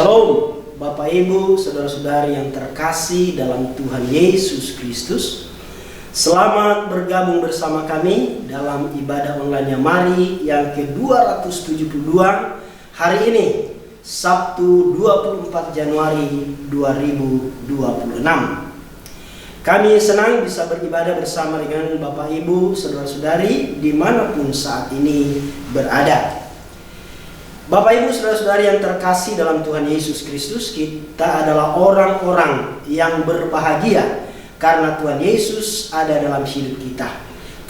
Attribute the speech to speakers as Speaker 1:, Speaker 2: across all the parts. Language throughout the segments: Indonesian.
Speaker 1: Shalom Bapak Ibu, Saudara-saudari yang terkasih dalam Tuhan Yesus Kristus. Selamat bergabung bersama kami dalam ibadah online Mari yang ke-272 hari ini, Sabtu 24 Januari 2026. Kami senang bisa beribadah bersama dengan Bapak Ibu, Saudara-saudari dimanapun saat ini berada. Bapak Ibu Saudara-saudari yang terkasih dalam Tuhan Yesus Kristus, kita adalah orang-orang yang berbahagia karena Tuhan Yesus ada dalam hidup kita.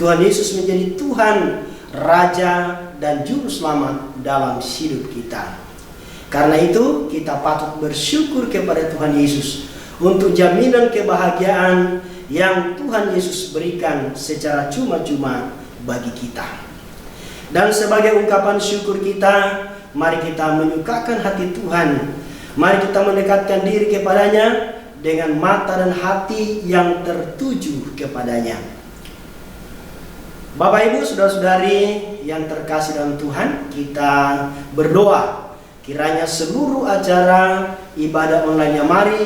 Speaker 1: Tuhan Yesus menjadi Tuhan, Raja, dan Juru Selamat dalam hidup kita. Karena itu kita patut bersyukur kepada Tuhan Yesus untuk jaminan kebahagiaan yang Tuhan Yesus berikan secara cuma-cuma bagi kita. Dan sebagai ungkapan syukur kita, mari kita menyukakan hati Tuhan. Mari kita mendekatkan diri kepadanya dengan mata dan hati yang tertuju kepadanya. Bapak Ibu Saudara-saudari yang terkasih dalam Tuhan, kita berdoa kiranya seluruh acara ibadah online Mari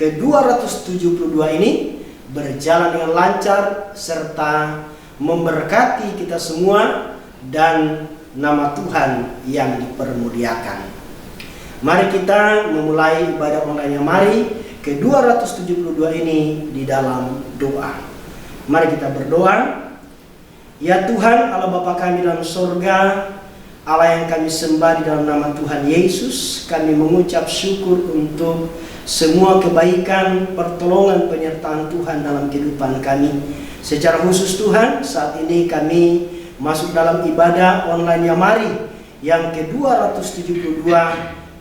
Speaker 1: ke-272 ini berjalan dengan lancar serta memberkati kita semua dan nama Tuhan yang dipermuliakan. Mari kita memulai ibadah online Mari ke-272 ini di dalam doa. Mari kita berdoa. Ya Tuhan, Allah Bapa kami dalam surga, Allah yang kami sembah di dalam nama Tuhan Yesus, kami mengucap syukur untuk semua kebaikan, pertolongan, penyertaan Tuhan dalam kehidupan kami. Secara khusus Tuhan, saat ini kami masuk dalam ibadah online Mari yang ke-272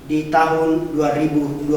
Speaker 1: di tahun 2026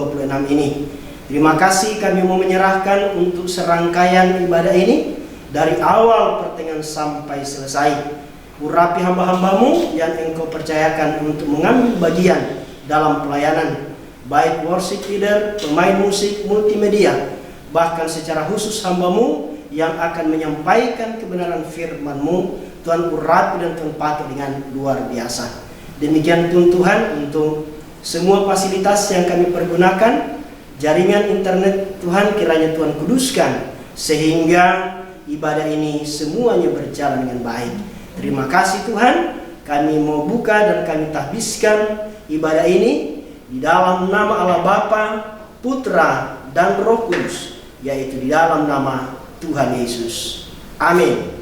Speaker 1: ini. Terima kasih, kami mau menyerahkan untuk serangkaian ibadah ini dari awal pertengahan sampai selesai. Urapi hamba-hambamu yang Engkau percayakan untuk mengambil bagian dalam pelayanan, baik worship leader, pemain musik, multimedia, bahkan secara khusus hambamu yang akan menyampaikan kebenaran firman-Mu. Tuhan urapi dan Tuhan pakai dengan luar biasa. Demikian Tuhan untuk semua fasilitas yang kami pergunakan, jaringan internet Tuhan kiranya Tuhan kuduskan sehingga ibadah ini semuanya berjalan dengan baik. Terima kasih Tuhan, kami mau buka dan kami tahbiskan ibadah ini di dalam nama Allah Bapa, Putra, dan Roh Kudus, yaitu di dalam nama Tuhan Yesus. Amin.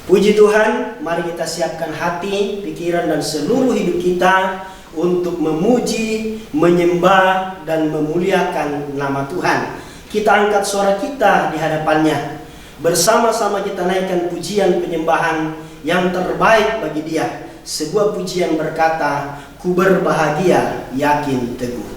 Speaker 1: Puji Tuhan, mari kita siapkan hati, pikiran, dan seluruh hidup kita untuk memuji, menyembah, dan memuliakan nama Tuhan. Kita angkat suara kita di hadapannya. Bersama-sama kita naikkan pujian penyembahan yang terbaik bagi Dia. Sebuah pujian berkata, ku berbahagia, yakin teguh.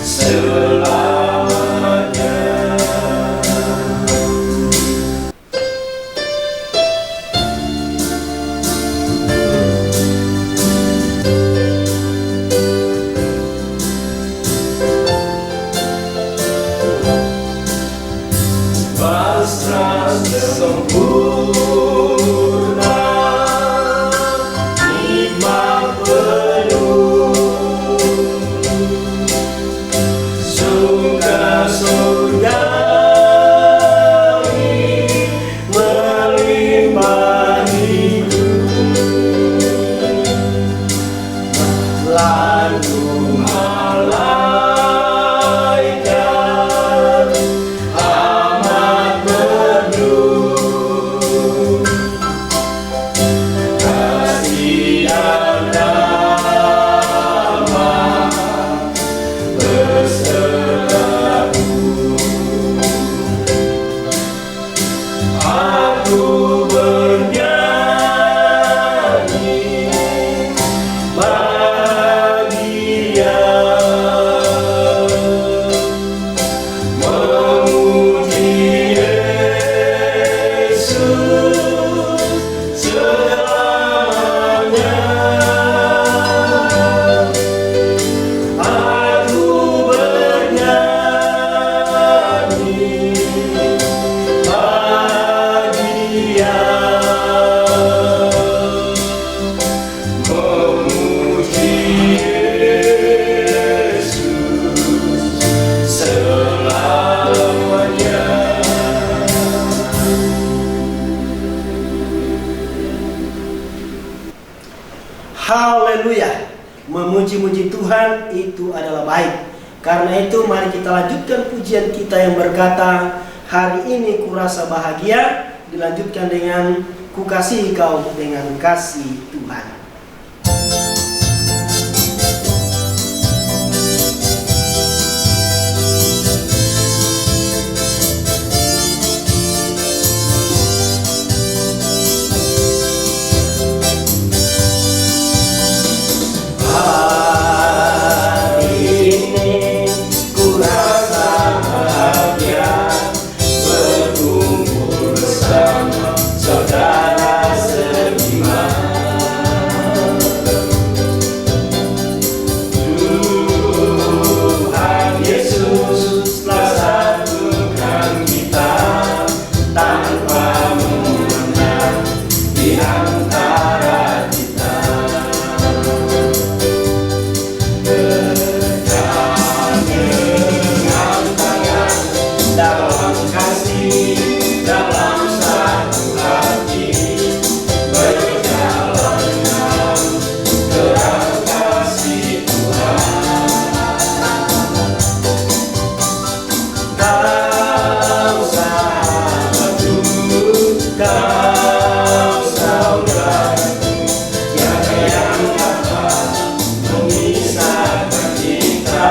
Speaker 2: Still alive.
Speaker 1: sempurna, nikmat penuh, surga surgawi melimpah hidup, lalu malaikat amat merdu, kasih dan damai berserabu. Aku bernyanyi bahagia, memuji Yesus selamanya. Aku bernyanyi bahagia, memuji Yesus selamanya. Haleluya. Memuji-muji Tuhan itu adalah baik. Karena itu mari kita lanjutkan pujian kita yang berkata, hari ini kurasa bahagia, dilanjutkan dengan ku kasihi kau dengan kasih Tuhan. Hari ini kurasa bahagia, berkumpul bersama saudara seiman. Tuhan Yesus telah satukan kita tanpa memandang di antara kita. Dalam kasih, dalam satu hati, berjalan dalam terang kasih Tuhan. Kau sahabatku, kau saudaraku, tiada yang dapat memisahkan kita.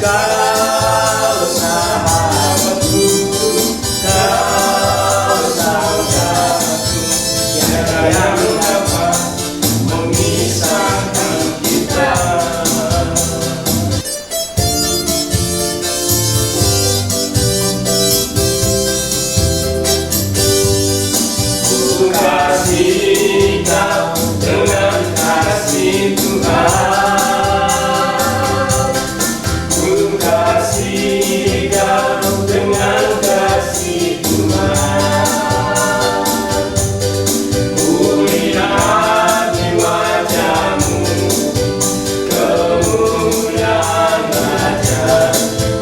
Speaker 1: Kau sahabatku, kau saudaraku, tiada yang dapat memisahkan kita. Ku kasih kau dengan kasih Tuhan. Ku kasih kau dengan kasih Tuhan. Ku lihat di wajahmu kemuliaan wajah.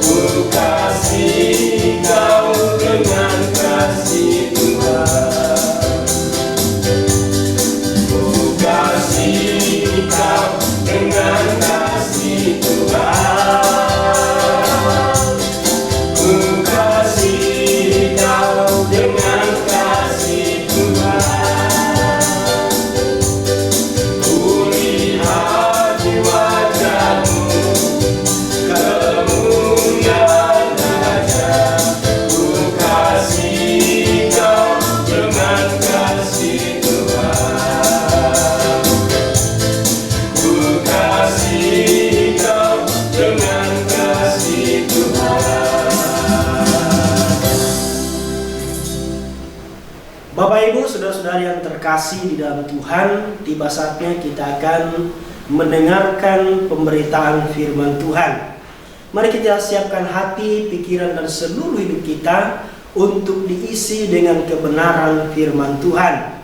Speaker 1: Ku kasih kau dengan kasih Tuhan. Ku kasih kau dengan kasih Tuhan. Ku kasih kau dengan kasih Tuhan. Ku lihat di wajahmu kemuliaan wajah. Ku kasih kau dengan kasih Tuhan. Ku kasih kau dengan kasih Tuhan. Bapak Ibu, saudara-saudari yang terkasih di dalam Tuhan, tiba saatnya kita akan mendengarkan pemberitaan firman Tuhan. Mari kita siapkan hati, pikiran, dan seluruh hidup kita untuk diisi dengan kebenaran firman Tuhan.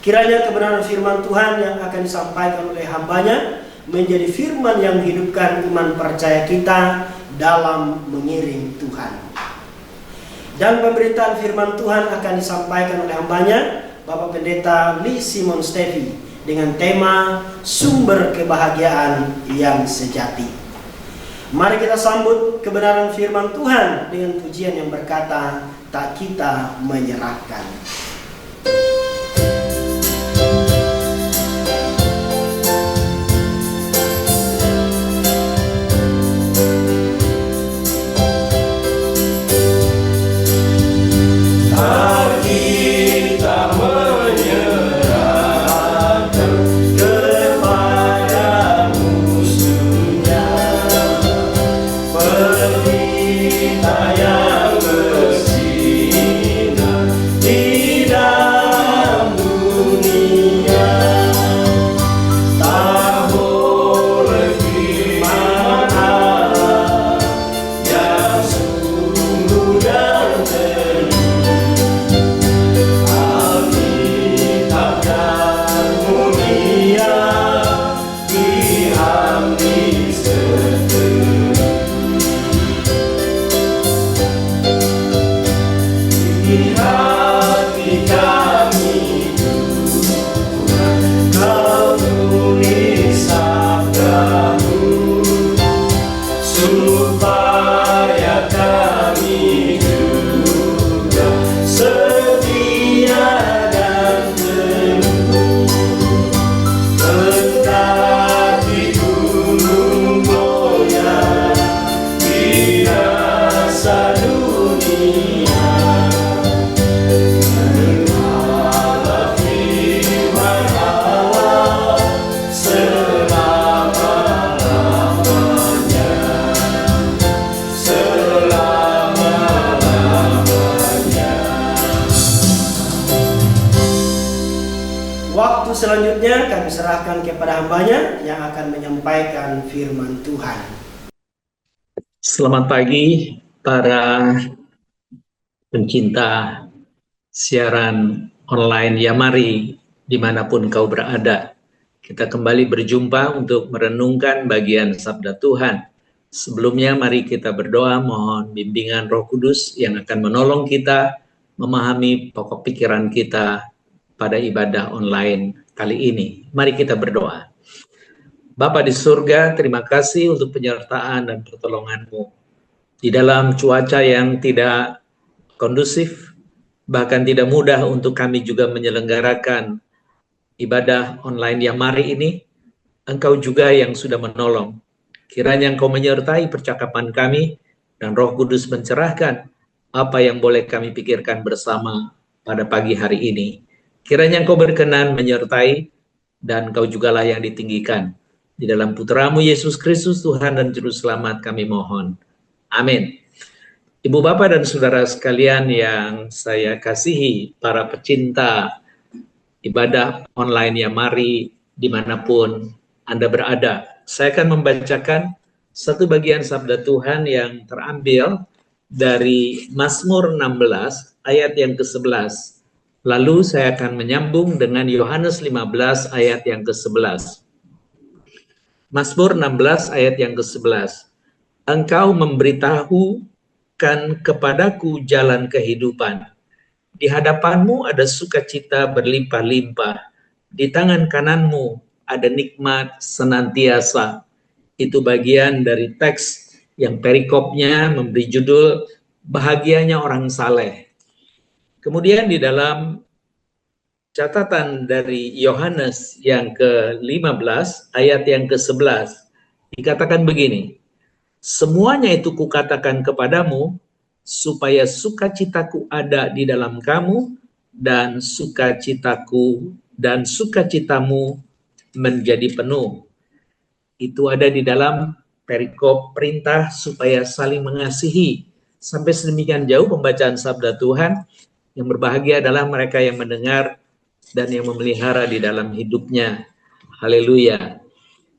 Speaker 1: Kiranya kebenaran firman Tuhan yang akan disampaikan oleh hambanya menjadi firman yang menghidupkan iman percaya kita dalam mengiring Tuhan. Dan pemberitaan firman Tuhan akan disampaikan oleh hambanya, Bapak Pendeta Lee Simon Stevi, dengan tema Sumber Kebahagiaan yang Sejati. Mari kita sambut kebenaran firman Tuhan dengan pujian yang berkata, tak kita menyerahkan. Selanjutnya kami serahkan kepada hambanya yang akan menyampaikan firman Tuhan.
Speaker 2: Selamat pagi para pencinta siaran online Yamari dimanapun kau berada. Kita kembali berjumpa untuk merenungkan bagian sabda Tuhan. Sebelumnya mari kita berdoa mohon bimbingan Roh Kudus yang akan menolong kita memahami pokok pikiran kita pada ibadah online kali ini. Mari kita berdoa. Bapa di surga, terima kasih untuk penyertaan dan pertolongan-Mu. Di dalam cuaca yang tidak kondusif, bahkan tidak mudah untuk kami juga menyelenggarakan ibadah online Yamari ini, Engkau juga yang sudah menolong. Kiranya Engkau menyertai percakapan kami, dan Roh Kudus mencerahkan apa yang boleh kami pikirkan bersama pada pagi hari ini. Kiranya Engkau berkenan menyertai, dan Engkau jugalah yang ditinggikan. Di dalam Putra-Mu Yesus Kristus, Tuhan dan Juru Selamat kami mohon. Amin. Ibu Bapak dan Saudara sekalian yang saya kasihi, para pecinta ibadah online Yamari dimanapun Anda berada. Saya akan membacakan satu bagian sabda Tuhan yang terambil dari Mazmur 16 ayat yang ke-11. Lalu saya akan menyambung dengan Yohanes 15 ayat yang ke-11. Mazmur 16 ayat yang ke-11. Engkau memberitahukan kepadaku jalan kehidupan. Di hadapanmu ada sukacita berlimpah-limpah. Di tangan kananmu ada nikmat senantiasa. Itu bagian dari teks yang perikopnya memberi judul Bahagianya Orang Saleh. Kemudian di dalam catatan dari Yohanes yang ke-15 ayat yang ke-11 dikatakan begini, semuanya itu kukatakan kepadamu supaya sukacitaku ada di dalam kamu dan sukacitaku dan sukacitamu menjadi penuh. Itu ada di dalam perikop perintah supaya saling mengasihi. Sampai sedemikian jauh pembacaan sabda Tuhan. Yang berbahagia adalah mereka yang mendengar dan yang memelihara di dalam hidupnya. Haleluya.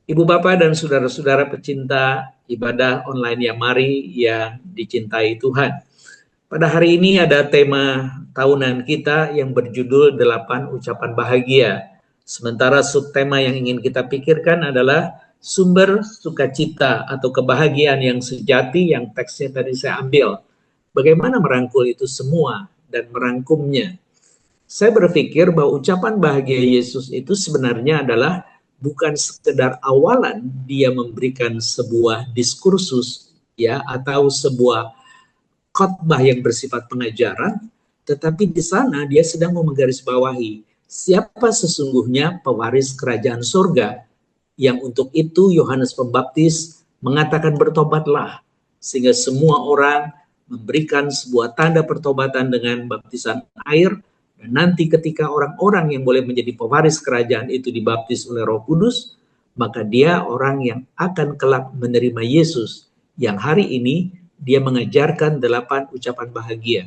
Speaker 2: Ibu Bapak dan saudara-saudara pecinta ibadah online Yamari yang dicintai Tuhan. Pada hari ini ada tema tahunan kita yang berjudul 8 ucapan bahagia. Sementara subtema yang ingin kita pikirkan adalah sumber sukacita atau kebahagiaan yang sejati, yang teksnya tadi saya ambil. Bagaimana merangkul itu semua dan merangkumnya. Saya berpikir bahwa ucapan bahagia Yesus itu sebenarnya adalah bukan sekedar awalan dia memberikan sebuah diskursus ya atau sebuah khotbah yang bersifat pengajaran, tetapi di sana dia sedang menggarisbawahi siapa sesungguhnya pewaris kerajaan surga, yang untuk itu Yohanes Pembaptis mengatakan bertobatlah, sehingga semua orang memberikan sebuah tanda pertobatan dengan baptisan air. Dan nanti ketika orang-orang yang boleh menjadi pewaris kerajaan itu dibaptis oleh Roh Kudus, maka dia orang yang akan kelak menerima Yesus, yang hari ini dia mengajarkan 8 ucapan bahagia.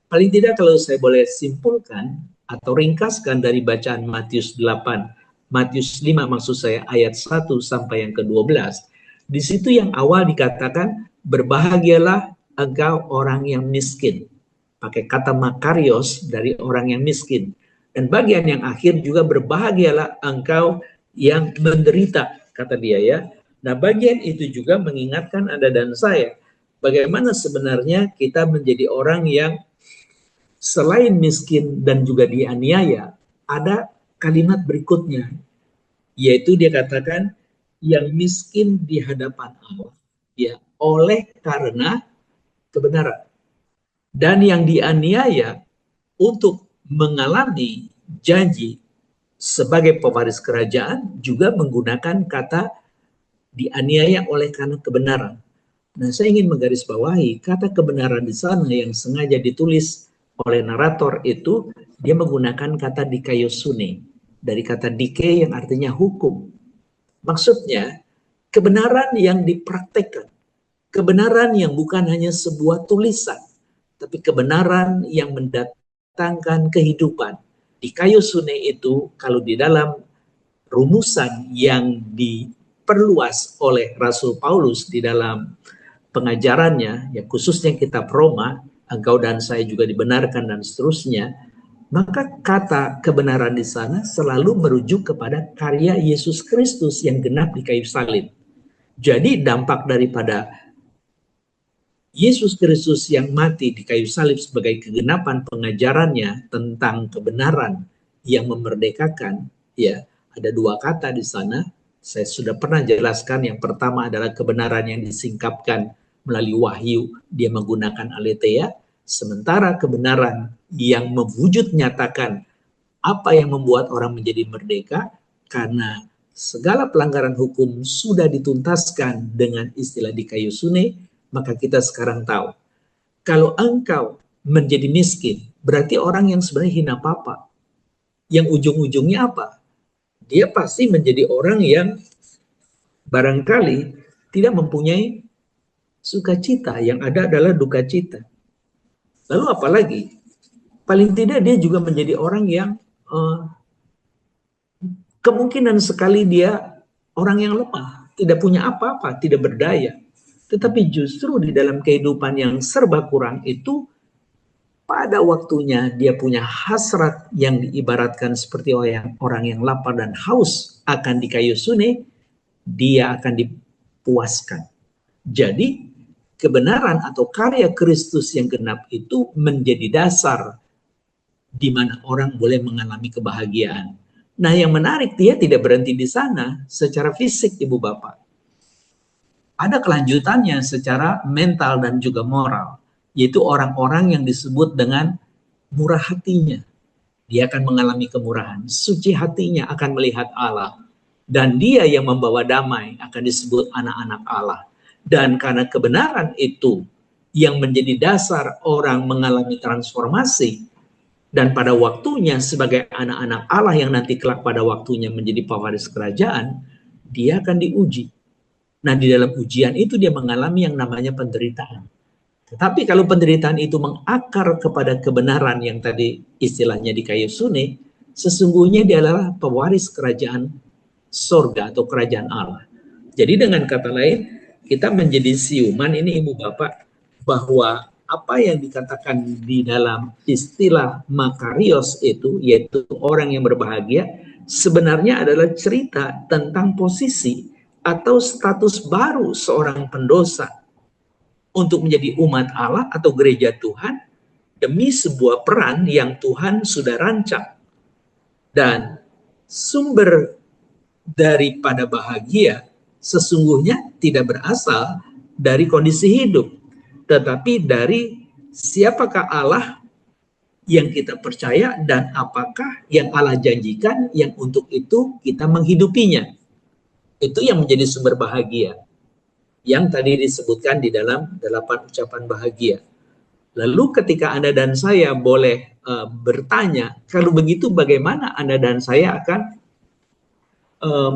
Speaker 2: Paling tidak kalau saya boleh simpulkan atau ringkaskan dari bacaan Matius 8, Matius 5 maksud saya ayat 1 sampai yang ke-12. Di situ yang awal dikatakan, berbahagialah engkau orang yang miskin. Pakai kata makarios dari orang yang miskin. Dan bagian yang akhir juga berbahagialah engkau yang menderita, kata dia ya. Nah bagian itu juga mengingatkan Anda dan saya, bagaimana sebenarnya kita menjadi orang yang selain miskin dan juga dianiaya, ada kalimat berikutnya, yaitu dia katakan yang miskin di hadapan Allah, ya, oleh karena kebenaran. Dan yang dianiaya untuk mengalami janji sebagai pewaris kerajaan juga menggunakan kata dianiaya oleh karena kebenaran. Nah, saya ingin menggarisbawahi kata kebenaran di sana yang sengaja ditulis oleh narator itu, dia menggunakan kata dikaiosune, dari kata dike yang artinya hukum. Maksudnya, kebenaran yang dipraktekkan, kebenaran yang bukan hanya sebuah tulisan, tapi kebenaran yang mendatangkan kehidupan. Dikaiosune itu, kalau di dalam rumusan yang diperluas oleh Rasul Paulus di dalam pengajarannya, ya khususnya kitab Roma, engkau dan saya juga dibenarkan dan seterusnya, maka kata kebenaran di sana selalu merujuk kepada karya Yesus Kristus yang genap di kayu salib. Jadi dampak daripada Yesus Kristus yang mati di kayu salib sebagai kegenapan pengajarannya tentang kebenaran yang memerdekakan, ya ada 2 kata di sana. Saya sudah pernah jelaskan, yang pertama adalah kebenaran yang disingkapkan melalui wahyu, dia menggunakan aletheia, sementara kebenaran yang mewujud nyatakan apa yang membuat orang menjadi merdeka, karena segala pelanggaran hukum sudah dituntaskan dengan istilah dikaiosune, maka kita sekarang tahu, kalau engkau menjadi miskin, berarti orang yang sebenarnya hina papa. Yang ujung-ujungnya apa? Dia pasti menjadi orang yang barangkali tidak mempunyai sukacita, yang ada adalah duka cita. Lalu apalagi? Paling tidak dia juga menjadi orang yang kemungkinan sekali dia orang yang lemah, tidak punya apa-apa, tidak berdaya. Tetapi justru di dalam kehidupan yang serba kurang itu, pada waktunya dia punya hasrat yang diibaratkan seperti orang yang lapar dan haus akan dikaiosune, dia akan dipuaskan. Jadi kebenaran atau karya Kristus yang genap itu menjadi dasar di mana orang boleh mengalami kebahagiaan. Nah yang menarik, dia tidak berhenti di sana secara fisik, Ibu Bapak. Ada kelanjutannya secara mental dan juga moral, yaitu orang-orang yang disebut dengan murah hatinya. Dia akan mengalami kemurahan, suci hatinya akan melihat Allah, dan dia yang membawa damai akan disebut anak-anak Allah. Dan karena kebenaran itu yang menjadi dasar orang mengalami transformasi, dan pada waktunya sebagai anak-anak Allah yang nanti kelak pada waktunya menjadi pewaris kerajaan, dia akan diuji. Nah di dalam ujian itu dia mengalami yang namanya penderitaan. Tetapi kalau penderitaan itu mengakar kepada kebenaran yang tadi istilahnya dikaiosune, sesungguhnya dia adalah pewaris kerajaan sorga atau kerajaan Allah. Jadi dengan kata lain, kita menjadi siuman ini Ibu Bapak, bahwa apa yang dikatakan di dalam istilah makarios itu, yaitu orang yang berbahagia, sebenarnya adalah cerita tentang posisi atau status baru seorang pendosa untuk menjadi umat Allah atau gereja Tuhan demi sebuah peran yang Tuhan sudah rancang. Dan sumber daripada bahagia sesungguhnya tidak berasal dari kondisi hidup, tetapi dari siapakah Allah yang kita percaya dan apakah yang Allah janjikan yang untuk itu kita menghidupinya. Itu yang menjadi sumber bahagia yang tadi disebutkan di dalam 8 ucapan bahagia. Lalu ketika Anda dan saya boleh bertanya, kalau begitu bagaimana Anda dan saya akan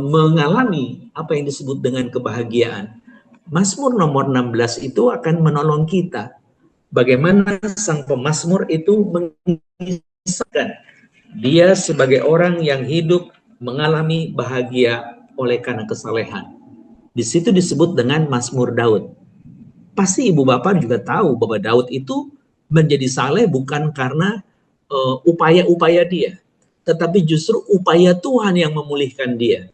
Speaker 2: mengalami apa yang disebut dengan kebahagiaan? Mazmur nomor 16 itu akan menolong kita. Bagaimana sang pemazmur itu mengisahkan dia sebagai orang yang hidup mengalami bahagia oleh karena kesalehan. Di situ disebut dengan Mazmur Daud. Pasti Ibu Bapak juga tahu bahwa Daud itu menjadi saleh bukan karena upaya-upaya dia, tetapi justru upaya Tuhan yang memulihkan dia.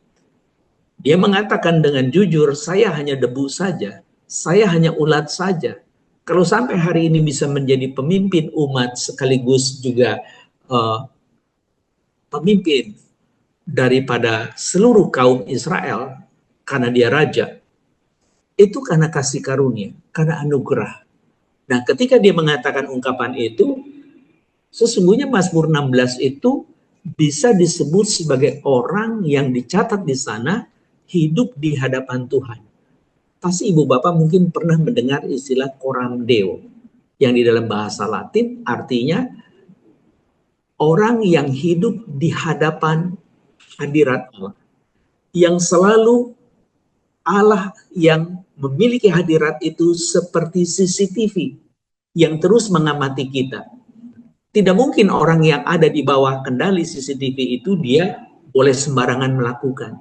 Speaker 2: Dia mengatakan dengan jujur, saya hanya debu saja, saya hanya ulat saja. Kalau sampai hari ini bisa menjadi pemimpin umat sekaligus juga pemimpin daripada seluruh kaum Israel, karena dia raja, itu karena kasih karunia, karena anugerah. Nah, ketika dia mengatakan ungkapan itu, sesungguhnya Mazmur 16 itu bisa disebut sebagai orang yang dicatat di sana hidup di hadapan Tuhan. Pasti Ibu Bapak mungkin pernah mendengar istilah coram Deo, yang di dalam bahasa Latin artinya orang yang hidup di hadapan hadirat Allah, yang selalu Allah yang memiliki hadirat itu seperti CCTV yang terus mengamati kita. Tidak mungkin orang yang ada di bawah kendali CCTV itu dia boleh sembarangan melakukan,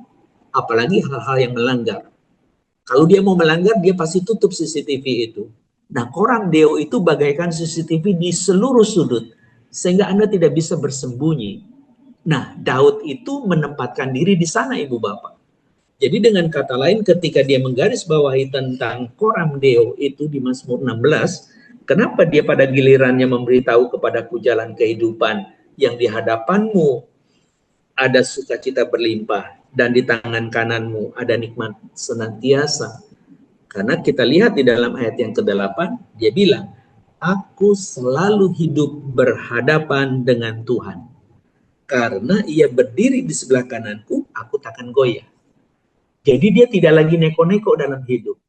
Speaker 2: apalagi hal-hal yang melanggar. Kalau dia mau melanggar, dia pasti tutup CCTV itu. Nah, coram Deo itu bagaikan CCTV di seluruh sudut, sehingga Anda tidak bisa bersembunyi. Nah, Daud itu menempatkan diri di sana, Ibu Bapak. Jadi dengan kata lain, ketika dia menggarisbawahi tentang coram Deo itu di Mazmur 16, kenapa dia pada gilirannya memberitahu kepadaku jalan kehidupan yang di hadapanmu ada sukacita berlimpah dan di tangan kananmu ada nikmat senantiasa. Karena kita lihat di dalam ayat yang ke-8, dia bilang, aku selalu hidup berhadapan dengan Tuhan. Karena ia berdiri di sebelah kananku, aku takkan goyah. Jadi dia tidak lagi neko-neko dalam hidup.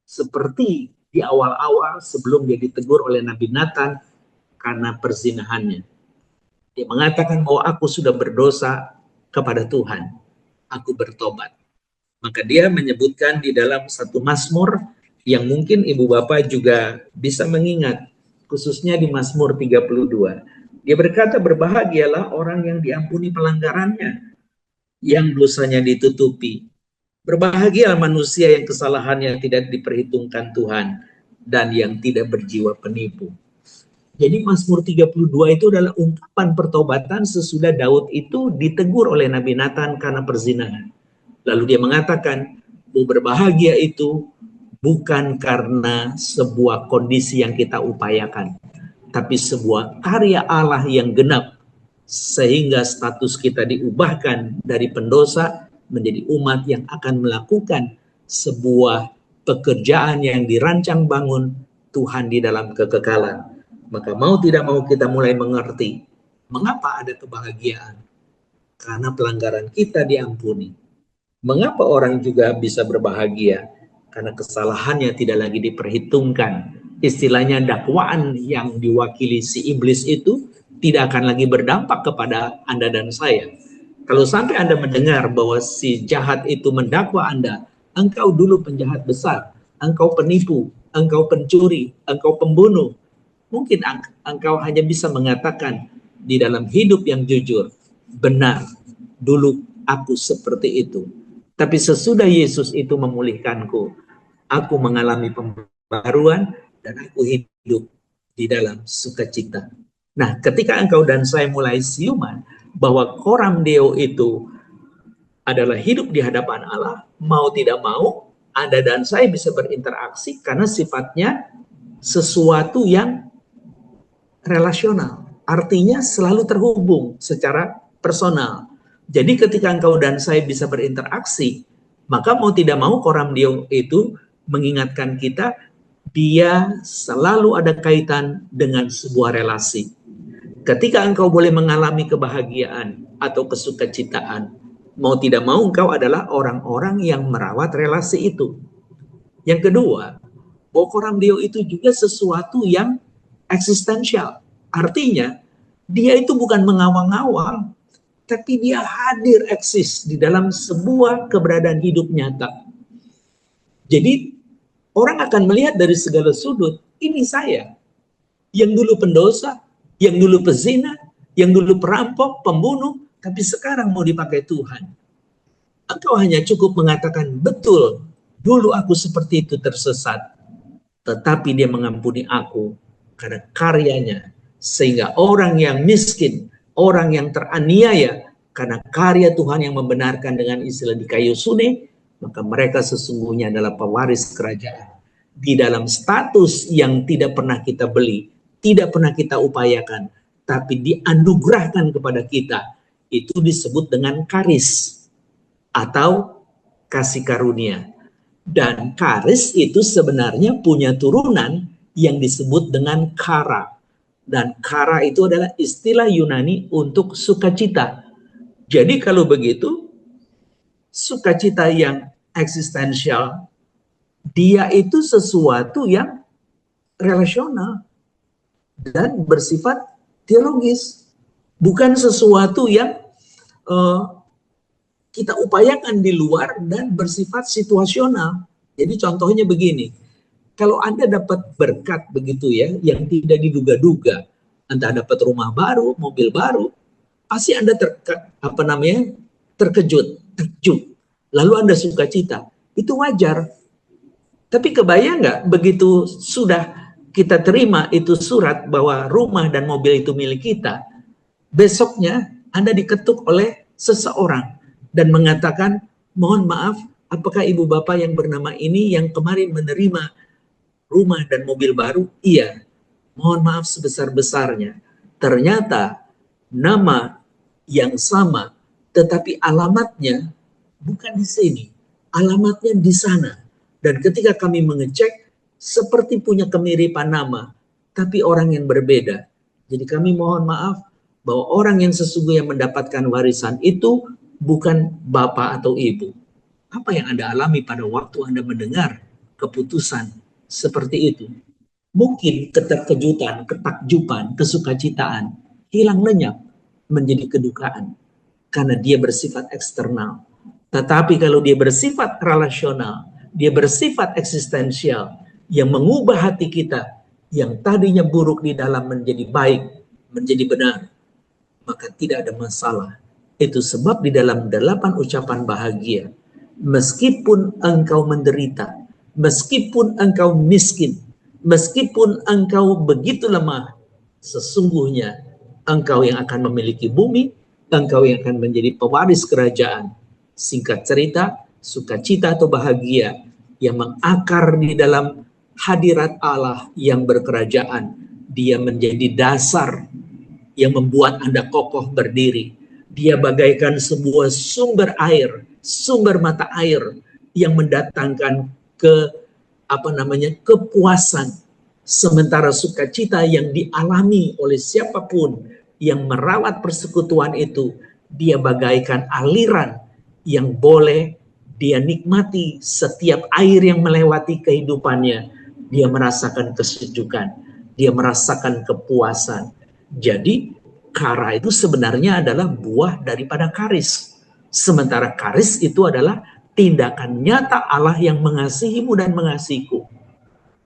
Speaker 2: Seperti di awal-awal sebelum dia ditegur oleh Nabi Nathan karena perzinahannya. Dia mengatakan bahwa aku sudah berdosa kepada Tuhan. Aku bertobat. Maka dia menyebutkan di dalam satu Mazmur yang mungkin Ibu Bapak juga bisa mengingat, khususnya di Mazmur 32. Dia berkata, berbahagialah orang yang diampuni pelanggarannya, yang dosanya ditutupi. Berbahagialah manusia yang kesalahannya tidak diperhitungkan Tuhan dan yang tidak berjiwa penipu. Jadi Mazmur 32 itu adalah ungkapan pertobatan sesudah Daud itu ditegur oleh Nabi Nathan karena perzinahan. Lalu dia mengatakan, berbahagia itu bukan karena sebuah kondisi yang kita upayakan, tapi sebuah karya Allah yang genap, sehingga status kita diubahkan dari pendosa menjadi umat yang akan melakukan sebuah pekerjaan yang dirancang bangun Tuhan di dalam kekekalan. Maka mau tidak mau kita mulai mengerti mengapa ada kebahagiaan. Karena pelanggaran kita diampuni. Mengapa orang juga bisa berbahagia? Karena kesalahannya tidak lagi diperhitungkan. Istilahnya dakwaan yang diwakili si iblis itu tidak akan lagi berdampak kepada Anda dan saya. Kalau sampai Anda mendengar bahwa si jahat itu mendakwa Anda, engkau dulu penjahat besar, engkau penipu, engkau pencuri, engkau pembunuh, mungkin engkau hanya bisa mengatakan di dalam hidup yang jujur, benar, dulu aku seperti itu. Tapi sesudah Yesus itu memulihkanku, aku mengalami pembaruan, dan aku hidup di dalam sukacita. Nah, ketika engkau dan saya mulai siuman bahwa coram Deo itu adalah hidup di hadapan Allah, mau tidak mau, Anda dan saya bisa berinteraksi karena sifatnya sesuatu yang relasional. Artinya selalu terhubung secara personal. Jadi ketika engkau dan saya bisa berinteraksi, maka mau tidak mau coram Deo itu mengingatkan kita, dia selalu ada kaitan dengan sebuah relasi. Ketika engkau boleh mengalami kebahagiaan atau kesukacitaan, mau tidak mau engkau adalah orang-orang yang merawat relasi itu. Yang kedua, bahwa coram Deo itu juga sesuatu yang eksistensial. Artinya, dia itu bukan mengawang-awang, tapi dia hadir eksis di dalam sebuah keberadaan hidup nyata. Jadi, orang akan melihat dari segala sudut, ini saya, yang dulu pendosa, yang dulu pezina, yang dulu perampok, pembunuh, tapi sekarang mau dipakai Tuhan. Engkau hanya cukup mengatakan, betul, dulu aku seperti itu tersesat, tetapi dia mengampuni aku karena karyanya, sehingga orang yang miskin, orang yang teraniaya, karena karya Tuhan yang membenarkan dengan istilah di kayu sune, maka mereka sesungguhnya adalah pewaris kerajaan. Di dalam status yang tidak pernah kita beli, tidak pernah kita upayakan, tapi dianugerahkan kepada kita, itu disebut dengan karis atau kasih karunia. Dan karis itu sebenarnya punya turunan yang disebut dengan kara. Dan kara itu adalah istilah Yunani untuk sukacita. Jadi kalau begitu, sukacita yang eksistensial, dia itu sesuatu yang relasional dan bersifat teologis. Bukan sesuatu yang kita upayakan di luar dan bersifat situasional. Jadi contohnya begini, kalau Anda dapat berkat begitu ya, yang tidak diduga-duga, Anda dapat rumah baru, mobil baru, pasti Anda terkejut, takjub. Lalu Anda sukacita, itu wajar. Tapi kebayang nggak begitu sudah kita terima itu surat bahwa rumah dan mobil itu milik kita, besoknya Anda diketuk oleh seseorang dan mengatakan, mohon maaf, apakah ibu bapak yang bernama ini yang kemarin menerima rumah dan mobil baru? Iya, mohon maaf sebesar-besarnya. Ternyata nama yang sama, tetapi alamatnya bukan di sini, alamatnya di sana. Dan ketika kami mengecek, seperti punya kemiripan nama, tapi orang yang berbeda. Jadi kami mohon maaf bahwa orang yang sesungguhnya mendapatkan warisan itu bukan bapak atau ibu. Apa yang Anda alami pada waktu Anda mendengar keputusan seperti itu? Mungkin keterkejutan, ketakjuban, kesukacitaan hilang lenyap menjadi kedukaan karena dia bersifat eksternal. Tetapi kalau dia bersifat relasional, dia bersifat eksistensial yang mengubah hati kita yang tadinya buruk di dalam menjadi baik, menjadi benar, maka tidak ada masalah. Itu sebab di dalam 8 ucapan bahagia, meskipun engkau menderita, meskipun engkau miskin, meskipun engkau begitu lemah, sesungguhnya engkau yang akan memiliki bumi, engkau yang akan menjadi pewaris kerajaan. Singkat cerita, sukacita atau bahagia yang mengakar di dalam hadirat Allah yang berkerajaan, dia menjadi dasar yang membuat Anda kokoh berdiri. Dia bagaikan sebuah sumber air, sumber mata air yang mendatangkan kepuasan. Sementara sukacita yang dialami oleh siapapun yang merawat persekutuan itu, dia bagaikan aliran yang boleh dia nikmati setiap air yang melewati kehidupannya. Dia merasakan kesejukan, dia merasakan kepuasan. Jadi kara itu sebenarnya adalah buah daripada karis. Sementara karis itu adalah tindakan nyata Allah yang mengasihimu dan mengasihiku.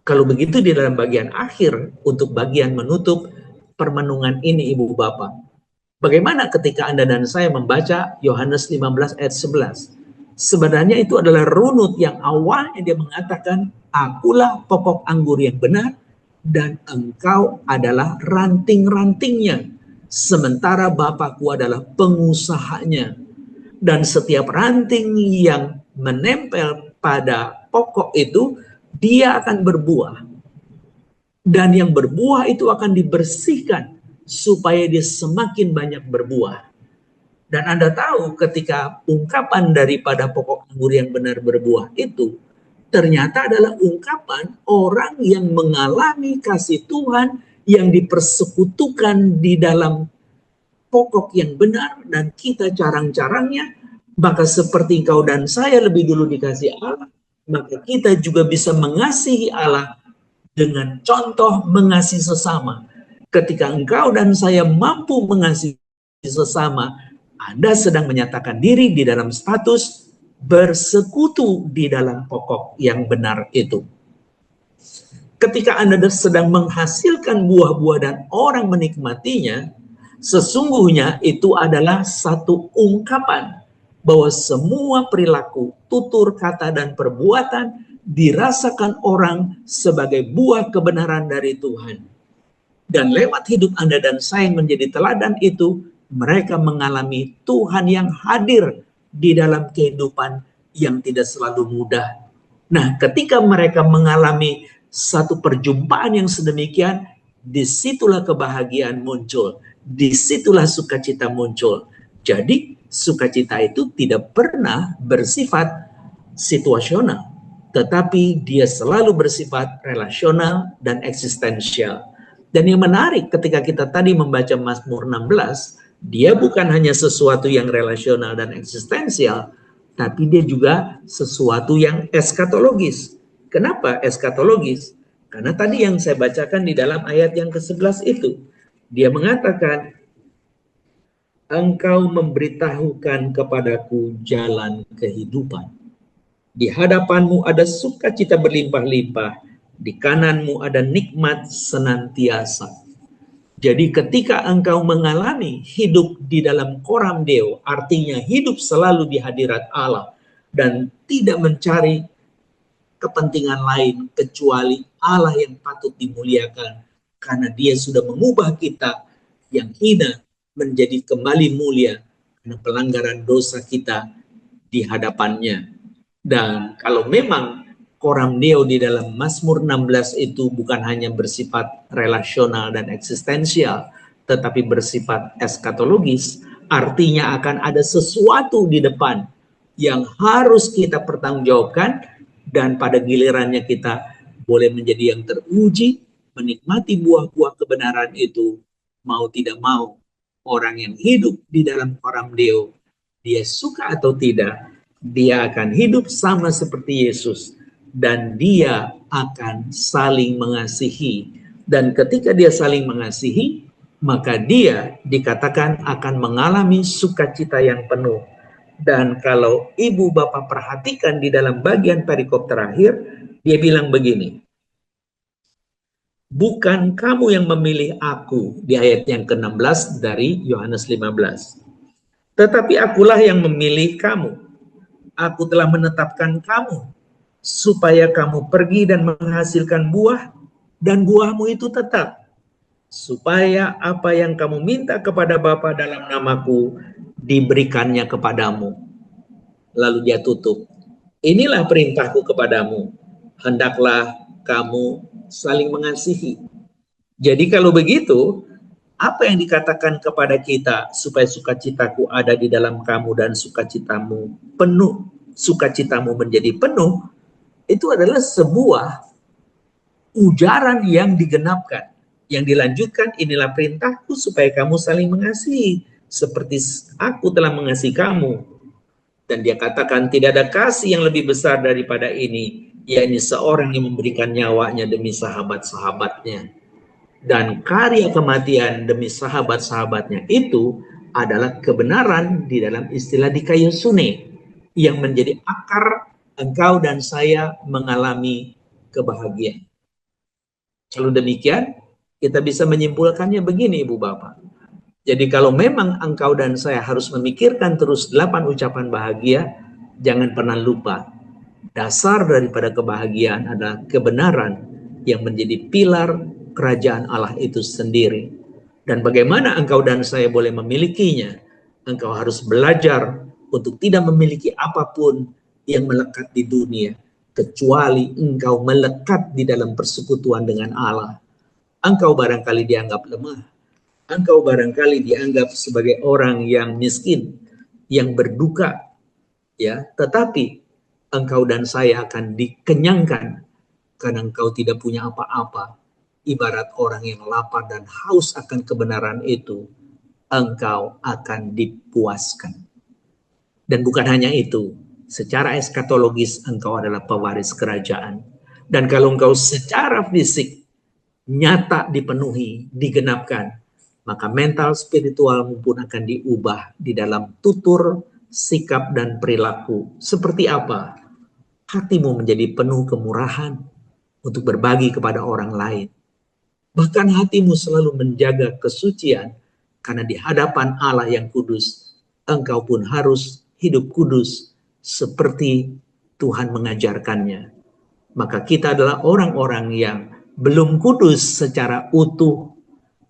Speaker 2: Kalau begitu di dalam bagian akhir untuk bagian menutup permenungan ini Ibu Bapak. Bagaimana ketika Anda dan saya membaca Yohanes 15 ayat 11? Sebenarnya itu adalah runut yang awalnya dia mengatakan, akulah pokok anggur yang benar dan engkau adalah ranting-rantingnya, sementara Bapakku adalah pengusahanya. Dan setiap ranting yang menempel pada pokok itu, dia akan berbuah. Dan yang berbuah itu akan dibersihkan supaya dia semakin banyak berbuah. Dan Anda tahu ketika ungkapan daripada pokok anggur yang benar berbuah itu ternyata adalah ungkapan orang yang mengalami kasih Tuhan yang dipersekutukan di dalam pokok yang benar, dan kita carang-carangnya, maka seperti engkau dan saya lebih dulu dikasih Allah, maka kita juga bisa mengasihi Allah dengan contoh mengasihi sesama. Ketika engkau dan saya mampu mengasihi sesama, Anda sedang menyatakan diri di dalam status bersekutu di dalam pokok yang benar itu. Ketika Anda sedang menghasilkan buah-buah dan orang menikmatinya, sesungguhnya itu adalah satu ungkapan bahwa semua perilaku, tutur kata, dan perbuatan dirasakan orang sebagai buah kebenaran dari Tuhan. Dan lewat hidup Anda dan saya yang menjadi teladan itu, mereka mengalami Tuhan yang hadir di dalam kehidupan yang tidak selalu mudah. Nah, ketika mereka mengalami satu perjumpaan yang sedemikian, disitulah kebahagiaan muncul, disitulah sukacita muncul. Jadi, sukacita itu tidak pernah bersifat situasional, tetapi dia selalu bersifat relasional dan eksistensial. Dan yang menarik ketika kita tadi membaca Mazmur 16, dia bukan hanya sesuatu yang relasional dan eksistensial, tapi dia juga sesuatu yang eskatologis. Kenapa eskatologis? Karena tadi yang saya bacakan di dalam ayat yang ke-11 itu, dia mengatakan, engkau memberitahukan kepadaku jalan kehidupan. Di hadapanmu ada sukacita berlimpah-limpah, di kananmu ada nikmat senantiasa. Jadi ketika engkau mengalami hidup di dalam koram Deo, artinya hidup selalu di hadirat Allah dan tidak mencari kepentingan lain kecuali Allah yang patut dimuliakan, karena dia sudah mengubah kita yang hina menjadi kembali mulia karena pelanggaran dosa kita di hadapannya. Dan kalau memang koram Deo di dalam Mazmur 16 itu bukan hanya bersifat relasional dan eksistensial, tetapi bersifat eskatologis, artinya akan ada sesuatu di depan yang harus kita pertanggungjawabkan, dan pada gilirannya kita boleh menjadi yang teruji, menikmati buah-buah kebenaran itu, mau tidak mau. Orang yang hidup di dalam koram Deo, dia suka atau tidak, dia akan hidup sama seperti Yesus, dan dia akan saling mengasihi. Dan ketika dia saling mengasihi, maka dia dikatakan akan mengalami sukacita yang penuh. Dan kalau ibu bapak perhatikan di dalam bagian perikop terakhir, dia bilang begini, bukan kamu yang memilih aku, di ayat yang ke-16 dari Yohanes 15. Tetapi akulah yang memilih kamu. Aku telah menetapkan kamu, supaya kamu pergi dan menghasilkan buah, dan buahmu itu tetap. Supaya apa yang kamu minta kepada Bapa dalam namaku, diberikannya kepadamu. Lalu dia tutup. Inilah perintahku kepadamu, hendaklah kamu saling mengasihi. Jadi kalau begitu, apa yang dikatakan kepada kita supaya sukacitaku ada di dalam kamu dan sukacitamu penuh, sukacitamu menjadi penuh, itu adalah sebuah ujaran yang digenapkan. Yang dilanjutkan, inilah perintahku supaya kamu saling mengasihi, seperti aku telah mengasihi kamu. Dan dia katakan tidak ada kasih yang lebih besar daripada ini, yakni seorang yang memberikan nyawanya demi sahabat-sahabatnya. Dan karya kematian demi sahabat-sahabatnya itu adalah kebenaran di dalam istilah dikaiosune, yang menjadi akar engkau dan saya mengalami kebahagiaan. Kalau demikian, kita bisa menyimpulkannya begini, Ibu Bapak. Jadi kalau memang engkau dan saya harus memikirkan terus 8 ucapan bahagia, Jangan pernah lupa, dasar daripada kebahagiaan adalah kebenaran yang menjadi pilar kerajaan Allah itu sendiri. Dan bagaimana engkau dan saya boleh memilikinya? Engkau harus belajar untuk tidak memiliki apapun yang melekat di dunia, kecuali engkau melekat di dalam persekutuan dengan Allah. Engkau barangkali dianggap lemah. Engkau barangkali dianggap sebagai orang yang miskin, yang berduka, ya. Tetapi engkau dan saya akan dikenyangkan karena engkau tidak punya apa-apa. Ibarat orang yang lapar dan haus akan kebenaran itu, engkau akan dipuaskan. Dan bukan hanya itu, secara eskatologis engkau adalah pewaris kerajaan. Dan kalau engkau secara fisik nyata dipenuhi, digenapkan, maka mental spiritualmu pun akan diubah di dalam tutur, sikap, dan perilaku. Seperti apa? Hatimu menjadi penuh kemurahan untuk berbagi kepada orang lain. Bahkan hatimu selalu menjaga kesucian, karena di hadapan Allah yang kudus, engkau pun harus hidup kudus seperti Tuhan mengajarkannya. Maka kita adalah orang-orang yang belum kudus secara utuh,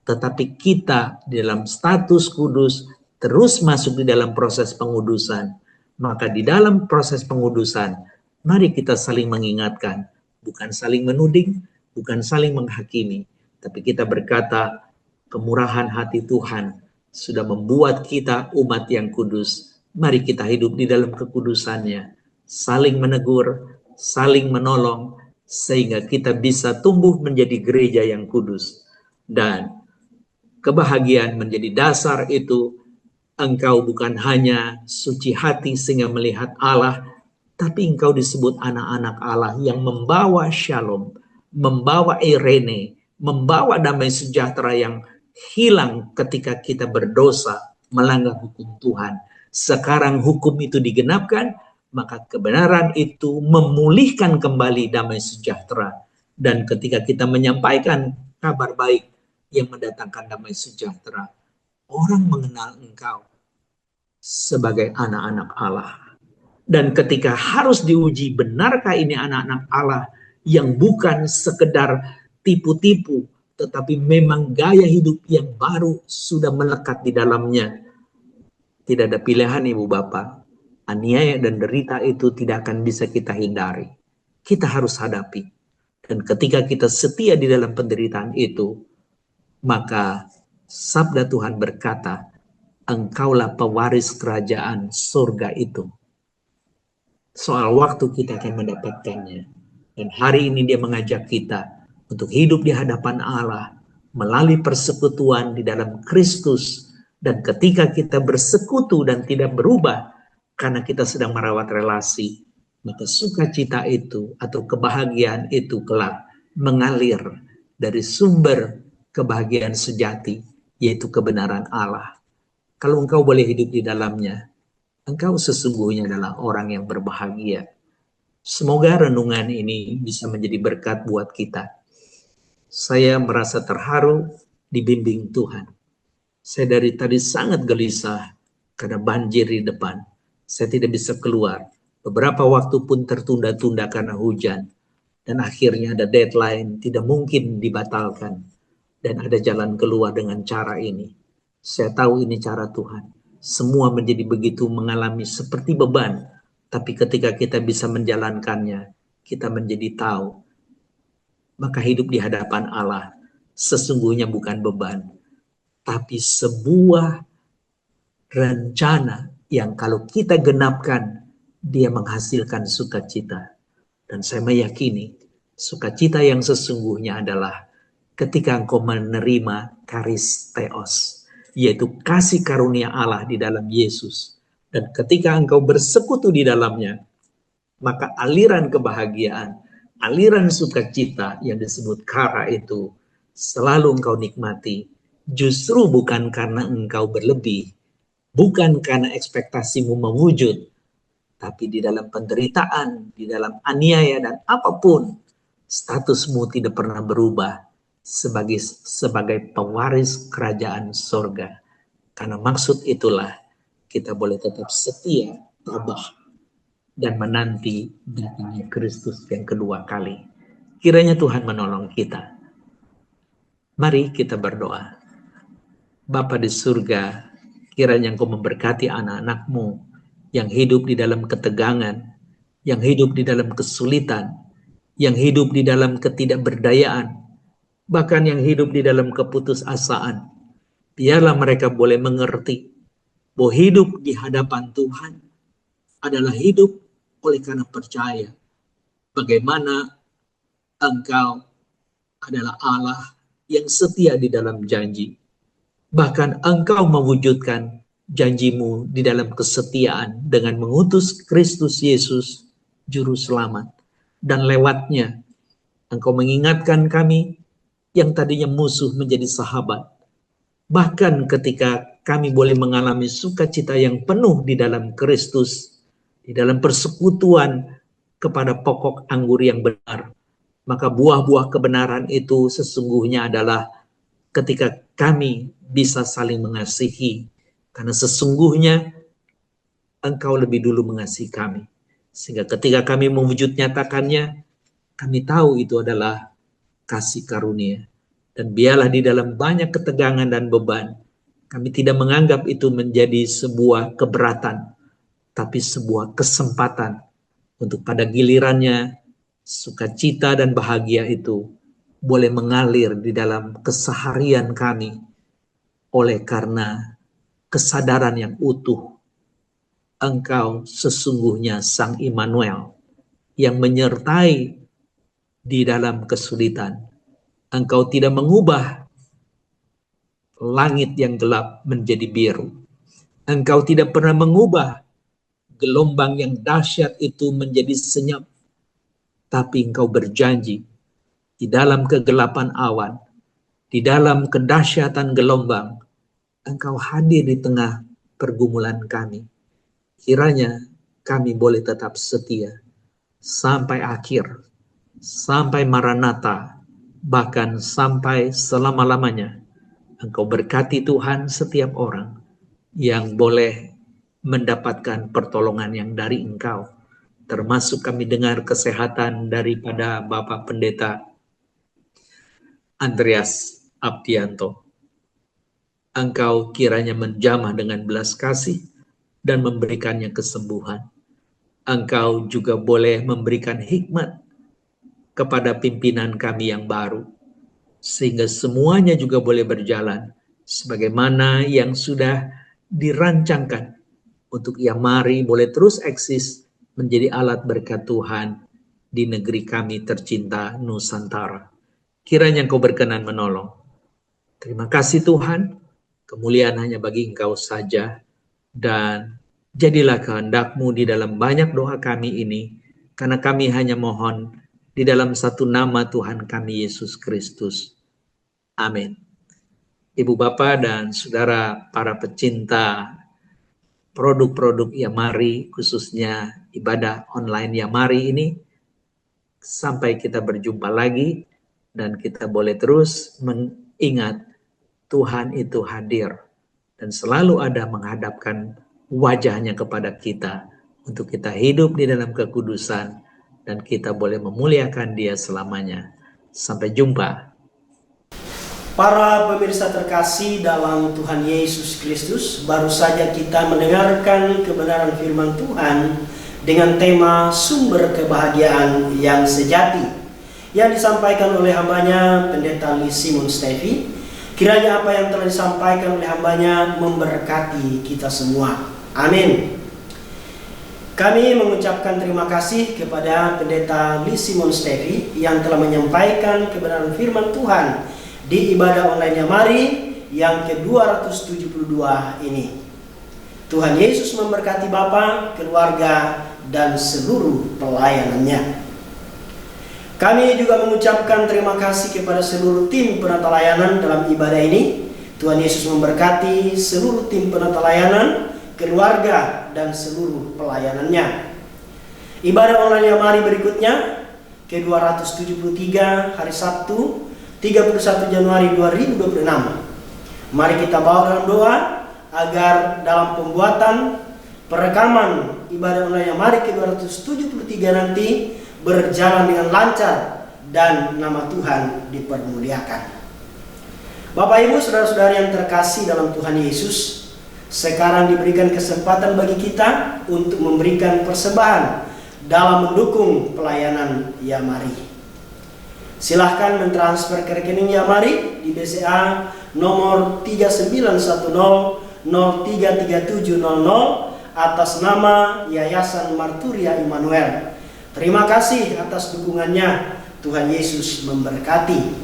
Speaker 2: tetapi kita di dalam status kudus terus masuk di dalam proses pengudusan. Maka di dalam proses pengudusan, mari kita saling mengingatkan, bukan saling menuding, bukan saling menghakimi, tapi kita berkata, kemurahan hati Tuhan sudah membuat kita umat yang kudus. Mari kita hidup di dalam kekudusannya, saling menegur, saling menolong, sehingga kita bisa tumbuh menjadi gereja yang kudus. Dan kebahagiaan menjadi dasar itu, engkau bukan hanya suci hati sehingga melihat Allah, tapi engkau disebut anak-anak Allah yang membawa shalom, membawa irene, membawa damai sejahtera yang hilang ketika kita berdosa, melanggar hukum Tuhan. Sekarang hukum itu digenapkan, maka kebenaran itu memulihkan kembali damai sejahtera. Dan ketika kita menyampaikan kabar baik yang mendatangkan damai sejahtera, orang mengenal engkau sebagai anak-anak Allah. Dan ketika harus diuji, benarkah ini anak-anak Allah yang bukan sekedar tipu-tipu, tetapi memang gaya hidup yang baru sudah melekat di dalamnya. Tidak ada pilihan Ibu Bapak, aniaya dan derita itu tidak akan bisa kita hindari. Kita harus hadapi. Dan ketika kita setia di dalam penderitaan itu, maka sabda Tuhan berkata, engkaulah pewaris kerajaan surga itu. Soal waktu kita akan mendapatkannya. Dan hari ini dia mengajak kita untuk hidup di hadapan Allah melalui persekutuan di dalam Kristus. Dan ketika kita bersekutu dan tidak berubah karena kita sedang merawat relasi, maka sukacita itu atau kebahagiaan itu kelak mengalir dari sumber kebahagiaan sejati, yaitu kebenaran Allah. Kalau engkau boleh hidup di dalamnya, engkau sesungguhnya adalah orang yang berbahagia. Semoga renungan ini bisa menjadi berkat buat kita. Saya merasa terharu dibimbing Tuhan. Saya dari tadi sangat gelisah karena banjir di depan. Saya tidak bisa keluar. Beberapa waktu pun tertunda-tunda karena hujan. Dan akhirnya ada deadline, tidak mungkin dibatalkan. Dan ada jalan keluar dengan cara ini. Saya tahu ini cara Tuhan. Semua menjadi begitu mengalami seperti beban. Tapi ketika kita bisa menjalankannya, kita menjadi tahu. Maka hidup di hadapan Allah sesungguhnya bukan beban, tapi sebuah rencana yang kalau kita genapkan, dia menghasilkan sukacita. Dan saya meyakini sukacita yang sesungguhnya adalah ketika engkau menerima karisteos, yaitu kasih karunia Allah di dalam Yesus. Dan ketika engkau bersekutu di dalamnya, maka aliran kebahagiaan, aliran sukacita yang disebut kara itu selalu engkau nikmati. Justru bukan karena engkau berlebih, bukan karena ekspektasimu mewujud, tapi di dalam penderitaan, di dalam aniaya dan apapun, statusmu tidak pernah berubah sebagai pewaris kerajaan surga. Karena maksud itulah kita boleh tetap setia, tabah, dan menanti datangnya Kristus yang kedua kali. Kiranya Tuhan menolong kita. Mari kita berdoa. Bapa di surga, kiranya Engkau memberkati anak-anak-Mu yang hidup di dalam ketegangan, yang hidup di dalam kesulitan, yang hidup di dalam ketidakberdayaan, bahkan yang hidup di dalam keputusasaan. Biarlah mereka boleh mengerti bahwa hidup di hadapan Tuhan adalah hidup oleh karena percaya bagaimana Engkau adalah Allah yang setia di dalam janji. Bahkan Engkau mewujudkan janjimu di dalam kesetiaan dengan mengutus Kristus Yesus, Juru Selamat. Dan lewatnya, Engkau mengingatkan kami yang tadinya musuh menjadi sahabat. Bahkan ketika kami boleh mengalami sukacita yang penuh di dalam Kristus, di dalam persekutuan kepada pokok anggur yang benar, maka buah-buah kebenaran itu sesungguhnya adalah ketika kami bisa saling mengasihi, karena sesungguhnya Engkau lebih dulu mengasihi kami. Sehingga ketika kami mewujud nyatakannya, kami tahu itu adalah kasih karunia. Dan biarlah di dalam banyak ketegangan dan beban, kami tidak menganggap itu menjadi sebuah keberatan, tapi sebuah kesempatan untuk pada gilirannya sukacita dan bahagia itu boleh mengalir di dalam keseharian kami oleh karena kesadaran yang utuh. Engkau sesungguhnya Sang Immanuel yang menyertai di dalam kesulitan. Engkau tidak mengubah langit yang gelap menjadi biru. Engkau tidak pernah mengubah gelombang yang dahsyat itu menjadi senyap. Tapi Engkau berjanji di dalam kegelapan awan, di dalam kedahsyatan gelombang, Engkau hadir di tengah pergumulan kami. Kiranya kami boleh tetap setia sampai akhir, sampai Maranatha, bahkan sampai selama-lamanya. Engkau berkati Tuhan setiap orang yang boleh mendapatkan pertolongan yang dari Engkau. Termasuk kami dengar kesehatan daripada Bapak Pendeta Andreas Abdianto. Engkau kiranya menjamah dengan belas kasih dan memberikannya kesembuhan. Engkau juga boleh memberikan hikmat kepada pimpinan kami yang baru, sehingga semuanya juga boleh berjalan sebagaimana yang sudah dirancangkan untuk Yamari boleh terus eksis menjadi alat berkat Tuhan di negeri kami tercinta Nusantara. Kiranya Engkau berkenan menolong. Terima kasih Tuhan, kemuliaan hanya bagi Engkau saja, dan jadilah kehendak-Mu di dalam banyak doa kami ini, karena kami hanya mohon di dalam satu nama Tuhan kami Yesus Kristus. Amin. Ibu Bapak dan Saudara para pecinta produk-produk Yamari, khususnya ibadah online Yamari ini, sampai kita berjumpa lagi dan kita boleh terus mengingat Tuhan itu hadir dan selalu ada menghadapkan wajahnya kepada kita untuk kita hidup di dalam kekudusan dan kita boleh memuliakan Dia selamanya. Sampai jumpa.
Speaker 1: Para pemirsa terkasih dalam Tuhan Yesus Kristus, baru saja kita mendengarkan kebenaran firman Tuhan dengan tema sumber kebahagiaan yang sejati yang disampaikan oleh hambanya Pendeta Lee Simon Stevie. Kiranya apa yang telah disampaikan oleh hambanya memberkati kita semua. Amin. Kami mengucapkan terima kasih kepada Pendeta Lee Simon Stevie yang telah menyampaikan kebenaran firman Tuhan di ibadah online Yamari yang ke-272 ini. Tuhan Yesus memberkati Bapa, keluarga, dan seluruh pelayanannya. Kami juga mengucapkan terima kasih kepada seluruh tim penata layanan dalam ibadah ini. Tuhan Yesus memberkati seluruh tim penata layanan, keluarga, dan seluruh pelayanannya. Ibadah online Yamari berikutnya ke-273 hari Sabtu 31 Januari 2026. Mari kita bawa dalam doa agar dalam pembuatan perekaman ibadah online yang mari ke-273 nanti berjalan dengan lancar dan nama Tuhan dipermuliakan. Bapak Ibu, saudara-saudari yang terkasih dalam Tuhan Yesus, sekarang diberikan kesempatan bagi kita untuk memberikan persembahan dalam mendukung pelayanan Yamari. Silahkan mentransfer ke rekening Yamari di BCA nomor 3910033700 atas nama Yayasan Marturia Immanuel. Terima kasih atas dukungannya. Tuhan Yesus memberkati.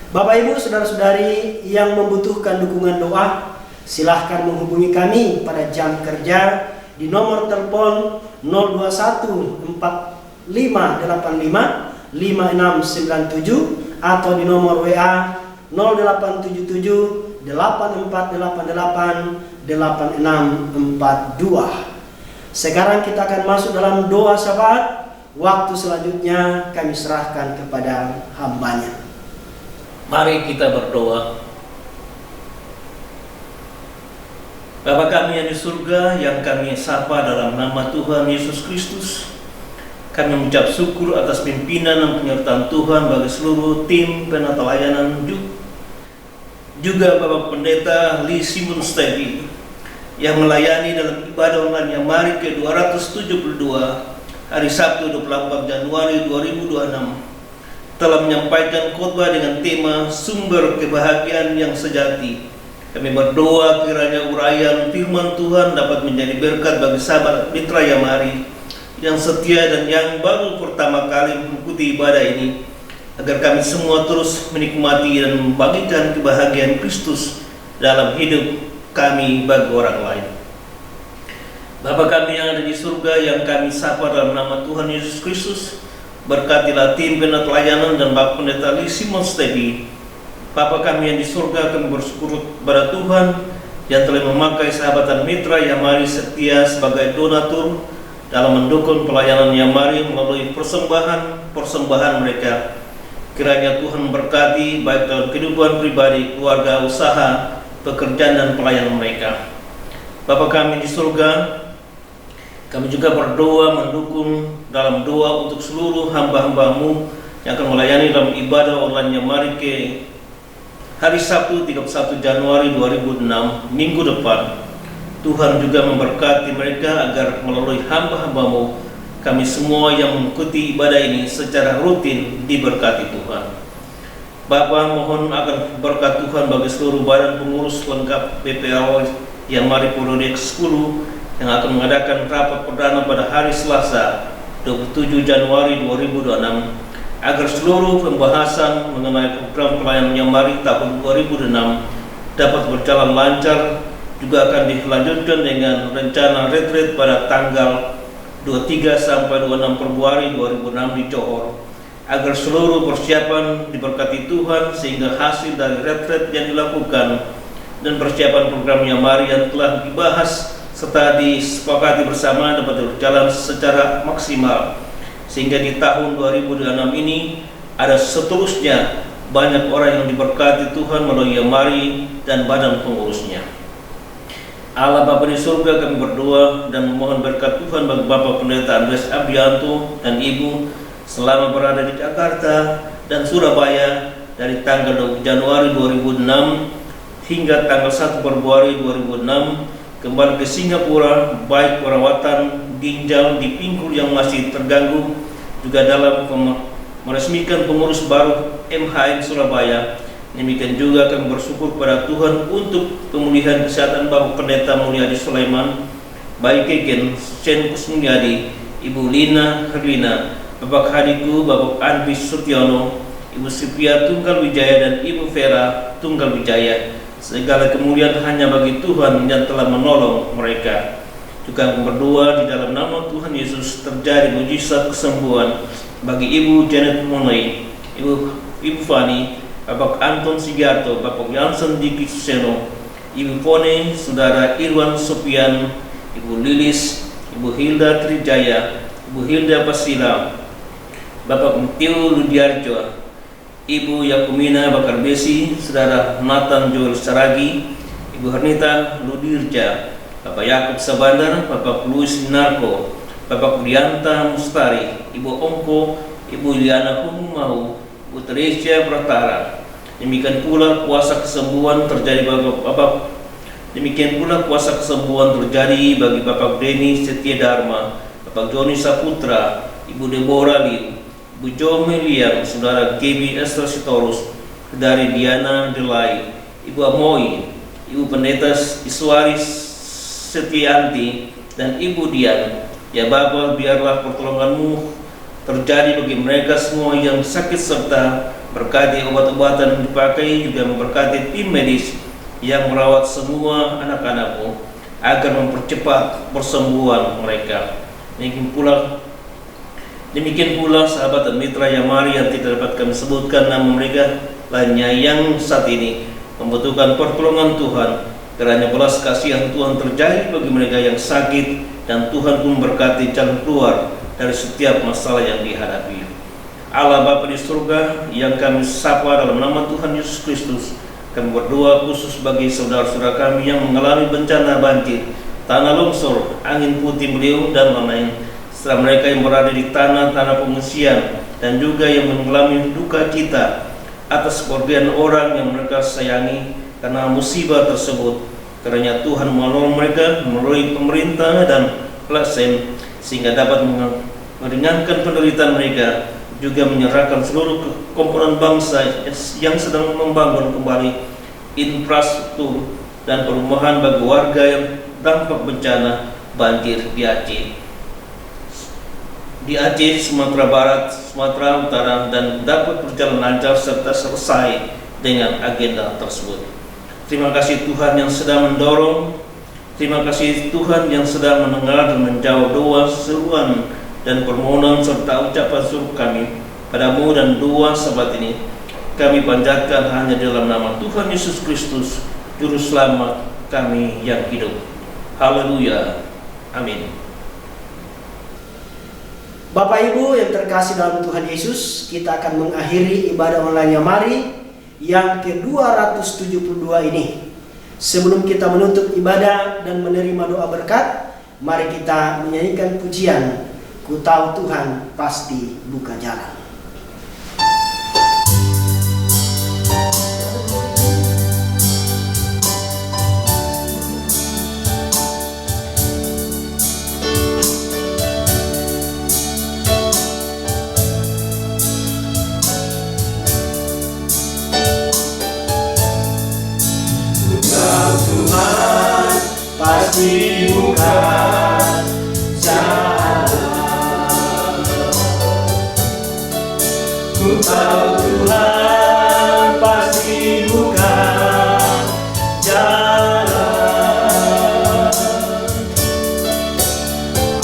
Speaker 1: Bapak Ibu, saudara-saudari yang membutuhkan dukungan doa, silahkan menghubungi kami pada jam kerja di nomor telepon 02145855697 atau di nomor WA 087784888642. Sekarang kita akan masuk dalam doa syafaat. Waktu selanjutnya kami serahkan kepada hamba-Nya.
Speaker 3: Mari kita berdoa. Bapa kami yang di surga, yang kami sapa dalam nama Tuhan Yesus Kristus, kami mengucap syukur atas pimpinan dan penyertaan Tuhan bagi seluruh tim penata layanan, juga Bapak Pendeta Lee Simon Stevi yang melayani dalam ibadah online yang mari ke-272 hari Sabtu 24 Januari 2026 telah menyampaikan khotbah dengan tema sumber kebahagiaan yang sejati. Kami berdoa kiranya uraian firman Tuhan dapat menjadi berkat bagi sahabat mitra Yamari yang setia dan yang baru pertama kali mengikuti ibadah ini, agar kami semua terus menikmati dan membagikan kebahagiaan Kristus dalam hidup kami bagi orang lain. Bapa kami yang ada di surga, yang kami sapa dalam nama Tuhan Yesus Kristus, berkatilah tim penata layanan dan Bapak Pendeta Lee Simon Stevi. Bapa kami yang di surga, kami bersyukur kepada Tuhan yang telah memakai sahabatan mitra Yamari setia sebagai donatur dalam mendukung pelayanan Yamari melalui persembahan mereka. Kiranya Tuhan memberkati baik dalam kehidupan pribadi, keluarga, usaha, pekerjaan dan pelayanan mereka. Bapa kami di surga, kami juga berdoa mendukung dalam doa untuk seluruh hamba-hamba-Mu yang akan melayani dalam ibadah online Yamari ke hari Sabtu 31 Januari 2006 minggu depan. Tuhan juga memberkati mereka agar melalui hamba-hamba-Mu kami semua yang mengikuti ibadah ini secara rutin diberkati Tuhan. Bapa, mohon akan berkat Tuhan bagi seluruh badan pengurus lengkap BPL Yamari Periode 10 yang akan mengadakan rapat perdana pada hari Selasa 27 Januari 2026 agar seluruh pembahasan mengenai program pelayanan Yamari tahun 2006 dapat berjalan lancar. Juga akan dilanjutkan dengan rencana retreat pada tanggal 23 sampai 26 Februari 2006 di Johor, agar seluruh persiapan diberkati Tuhan sehingga hasil dari retreat yang dilakukan dan persiapan program Yamari yang telah dibahas serta disepakati bersama dapat berjalan secara maksimal, sehingga di tahun 2006 ini ada seterusnya banyak orang yang diberkati Tuhan melalui Yamari dan badan pengurusnya. Allah Bapa di surga, kami berdoa dan memohon berkat Tuhan bagi Bapak Pendeta Andres Abianto dan Ibu selama berada di Jakarta dan Surabaya dari tanggal 2 Januari 2006 hingga tanggal 1 Februari 2006 kembali ke Singapura, baik perawatan ginjal di pinggul yang masih terganggu, juga dalam meresmikan pengurus baru MHM Surabaya. Demikian juga kami bersyukur kepada Tuhan untuk pemulihan kesehatan Bapak Pendeta Mulyadi Sulaiman, Bayi Kegen Sen Kusmulyadi, Ibu Lina Herlina, Bapak Hadiku, Bapak Andri Sutiono, Ibu Sipia Tunggal Wijaya dan Ibu Vera Tunggal Wijaya. Segala kemuliaan hanya bagi Tuhan yang telah menolong mereka. Juga berdoa di dalam nama Tuhan Yesus terjadi mujizat kesembuhan bagi Ibu Janet Monai, Ibu Fani, Bapak Anton Sigarto, Bapak Jansen Diki Suseno, Ibu Pone, Saudara Irwan Sopian, Ibu Lilis, Ibu Hilda Trijaya, Ibu Hilda Pasila, Bapak Mutio Ludiarjo, Ibu Yakumina Bakar Besi, Saudara Nathan Joel Saragi, Ibu Hernita Ludirja, Bapak Yakub Sabandar, Bapak Louis Narko, Bapak Krianta Mustari, Ibu Ongko, Ibu Liana Humau, Ibu Teresia Pratara. Demikian pula kuasa kesembuhan terjadi bagi bagi Bapak Denny Setia Dharma, Bapak Joni Saputra, Ibu Deborah Liu, Ibu Jome Liang, Saudara Gaby Esther Sitorus, dari Diana Delai, Ibu Amoy, Ibu Pendeta Iswari Setianti, dan Ibu Dian. Ya Bapa, biarlah pertolongan-Mu terjadi bagi mereka semua yang sakit, serta berkati obat-obatan yang dipakai, juga memberkati tim medis yang merawat semua anak-anak-Mu agar mempercepat persembuhan mereka. Demikian pula sahabat dan mitra Yamari yang tidak dapat kami sebutkan nama mereka lainnya yang saat ini membutuhkan pertolongan Tuhan. Kiranya belas kasihan Tuhan terjadi bagi mereka yang sakit, dan Tuhan pun memberkati jalan keluar dari setiap masalah yang dihadapi. Allah Bapa di surga yang kami sapa dalam nama Tuhan Yesus Kristus, kami berdoa khusus bagi saudara-saudara kami yang mengalami bencana banjir, tanah longsor, angin puting beliung, dan lain-lain, serta mereka yang berada di tanah-tanah pengungsian, dan juga yang mengalami duka cita atas kepergian orang yang mereka sayangi karena musibah tersebut. Kiranya Tuhan menolong mereka melalui pemerintah dan LSM sehingga dapat meringankan penderitaan mereka, juga menyerahkan seluruh komponen bangsa yang sedang membangun kembali infrastruktur dan perumahan bagi warga yang dampak bencana banjir di Aceh, Sumatera Barat, Sumatera Utara, dan dapat berjalan lancar serta selesai dengan agenda tersebut. Terima kasih Tuhan yang sedang mendorong, terima kasih Tuhan yang sedang mendengar dan menjawab doa, seruan, dan permohonan serta ucapan syukur kami padamu, dan doa sahabat ini kami panjatkan hanya dalam nama Tuhan Yesus Kristus, Juru Selamat kami yang hidup. Haleluya. Amin.
Speaker 1: Bapak Ibu yang terkasih dalam Tuhan Yesus, kita akan mengakhiri ibadah online Yamari yang ke-272 ini. Sebelum kita menutup ibadah dan menerima doa berkat, mari kita menyanyikan pujian Ku Tahu Tuhan Pasti Buka Jalan.
Speaker 4: Pasti bukan jalan. Ku tahu Tuhan pasti bukan jalan.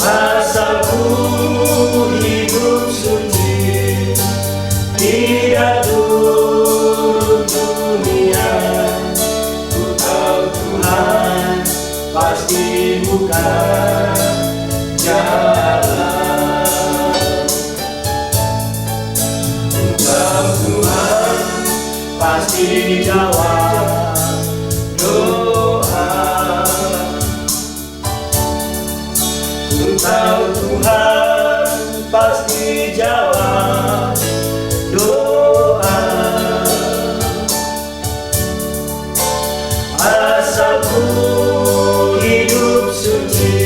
Speaker 4: Asalku hidup suci, tidak turun dunia. Ku tahu Tuhan pasti bukan jalan. Ku tahu Tuhan pasti dijawab doa. Ku tahu Tuhan pasti jawab doa. Asalku hidup suci,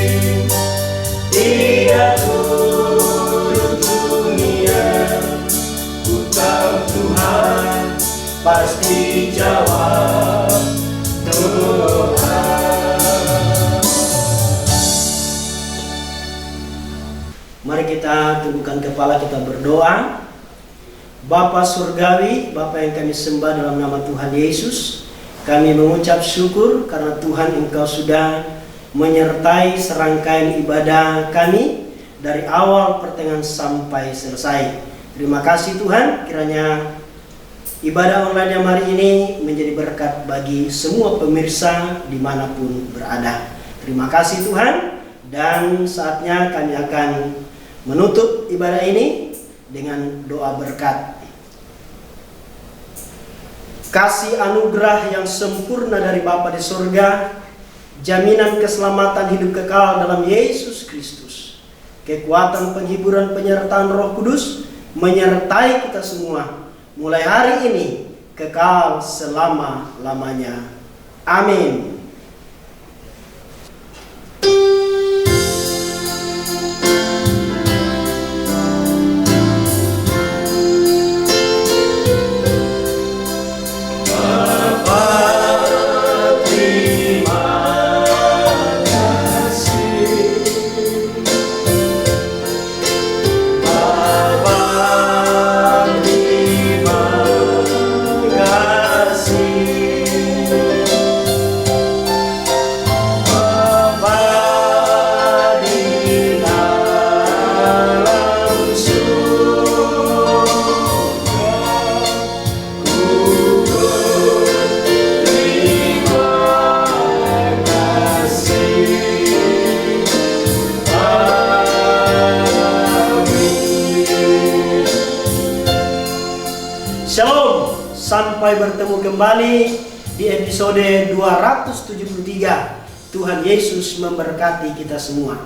Speaker 4: tidak turun dunia. Ku tahu Tuhan pasti jawab doa.
Speaker 1: Mari kita tundukkan kepala, kita berdoa. Bapa Surgawi, Bapa yang kami sembah dalam nama Tuhan Yesus, kami mengucap syukur karena Tuhan Engkau sudah menyertai serangkaian ibadah kami dari awal pertengahan sampai selesai. Terima kasih Tuhan, kiranya ibadah online Yamari ini menjadi berkat bagi semua pemirsa dimanapun berada. Terima kasih Tuhan, dan saatnya kami akan menutup ibadah ini dengan doa berkat. Kasih anugerah yang sempurna dari Bapa di surga, jaminan keselamatan hidup kekal dalam Yesus Kristus, kekuatan penghiburan penyertaan Roh Kudus menyertai kita semua mulai hari ini kekal selama-lamanya. Amin. Shalom, sampai bertemu kembali di episode 273. Tuhan Yesus memberkati kita semua.